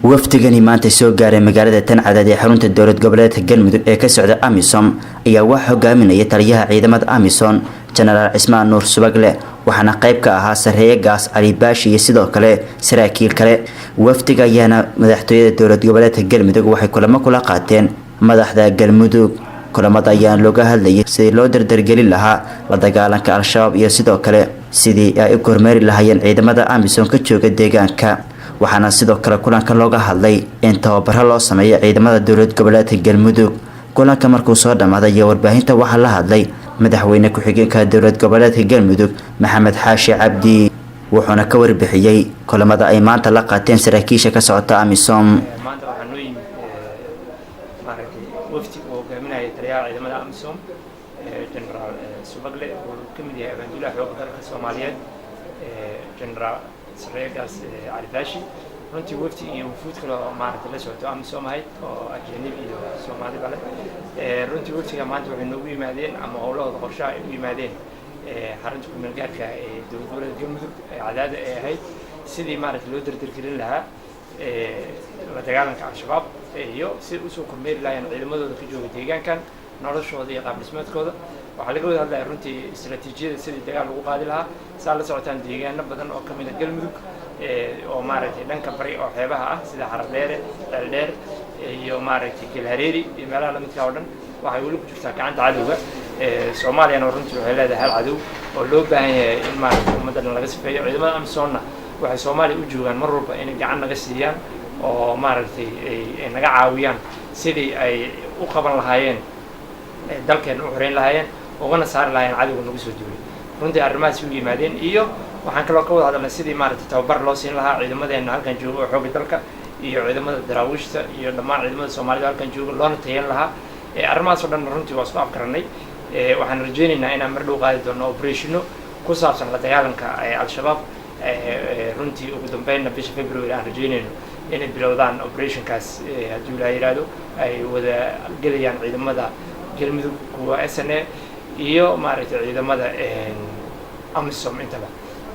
wafdigani maanta soo gaaray magaalada Tancadad ee xarunta dowlad goboleedka Galmudug ee ka socda AMISOM ayaa wax hogaaminaya taliyaha ciidamada AMISOM General Ismaan Nuur Subagle waxaana qayb ka ahaa sareeye gaas Ali Baashi iyo sidoo kale saraakiil kale. Wafdiga ayaana madaxtooyada dowlad goboleedka Galmudug waxay kulamo kula qaateen madaxda Galmudug. kulamada ayaan looga hadlayay sidii loo dardargelin lahaa la dagaalanka al-shabaab iyo sidoo kale sidii ay u kormeeri lahaayeen ciidamada AMISOM ka jooga deegaanka. waxaana sidoo kale kulanka looga hadlay in tababaro loo sameeyo ciidamada dowlad goboleedka Galmudug. kulanka markuu soo dhamaaday iyo warbaahinta waxaa la hadlay madaxweyne ku-xigeenka dowlad goboleedka Galmudug Maxamed Xaashi Cabdi wuxuuna ka warbixiyay kulamada ay maanta la qaateen saraakiisha ka socota AMISOM. ciidamada AMISOM General Subagle oo kamid yahay abaanduulaha xoogga dalka Soomaaliyeed General Sareegaas Ali Baashi runtii wafdi iyo wufuud kale oo maaragtay la socdo AMISOM ahayd oo ajnabi iyo Soomaali bale runtii wafdiga maanta waxay noogu yimaadeen ama howlahooda qorshaha ay u yimaadeen xarunta ku-meel gaarka ee dowlad goboleedka Galmudug ee Cadaada ee ahayd sidii maaragtay loo dardargelin lahaa la dagaalanka al-shabaab iyo si uu soo kormeeri lahaayeen ciidamadooda ka jooga deegaankan noloshooda iyo qaab dhismeedkooda. waxaa laga wada hadlayaa runtii istiraatiijiyada sidii dagaal lagu qaadi lahaa saa la socotaan deegaano badan oo kamid ah Galmudug oo maaragtay dhanka bari oo xeebaha ah sida Xardheere, Ceeldheer iyo maaragtay Galhareeri iyo meelaha la midka oo dhan waxay weli ku jirtaa gacanta cadowga. Soomaaliyana runtii waxay leedahay hal cadow oo loo baahan yahay in maaragtay ummaddan laga sifeeyo. ciidamada AMISOMna waxay Soomaaliya u joogaan mar walba inay gacan naga siiyaan oo maaragtay ay naga caawiyaan sidii ay u qaban lahaayeen dalkeena u xoreyn lahaayeen ugana saari lahaayeen cadowga nagu soo duulay. runtii arrimahaas u yimaadeen iyo waxaan kaloo ka wada hadalnay sidii maaragtay tababar loo siin lahaa ciidamadeena halkan jooga oo xoogga dalka iyo ciidamada daraawiishta iyo dhammaan ciidamada Soomaalida halkan jooga loona tayeyn lahaa. arrimahaas oo dhan runtii waa isku afkaranay. waxaan rajaynaynaa inaan mar dhow qaadi doono operationo ku saabsan la dagaalanka al-shabaab runtii ugu dambeynna bisha February aan rajaynayno inay bilowdaan operationkaas haddii la yiraahdo ay wada gelayaan ciidamada Galmudug kuwa SNA iyo maaragtay ciidamada AMISOM intaba.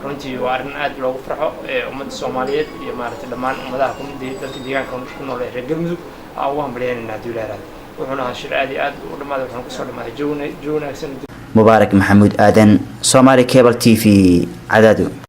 runtii waa arrin aad loogu farxo ummadda Soomaaliyeed iyo maaragtay dhammaan ummadaha ku nool dalka deegaanka ku nool ee reer Galmudug aan u hambalyeynaa haddii la yiraahdo. wuxuuna ahaa shir aad iyo aad u dhamaaday waxaan kusoo dhamaaday joognaagsan. Mubaarak Maxamuud Aadan, Somali Cable TV, Cadaado.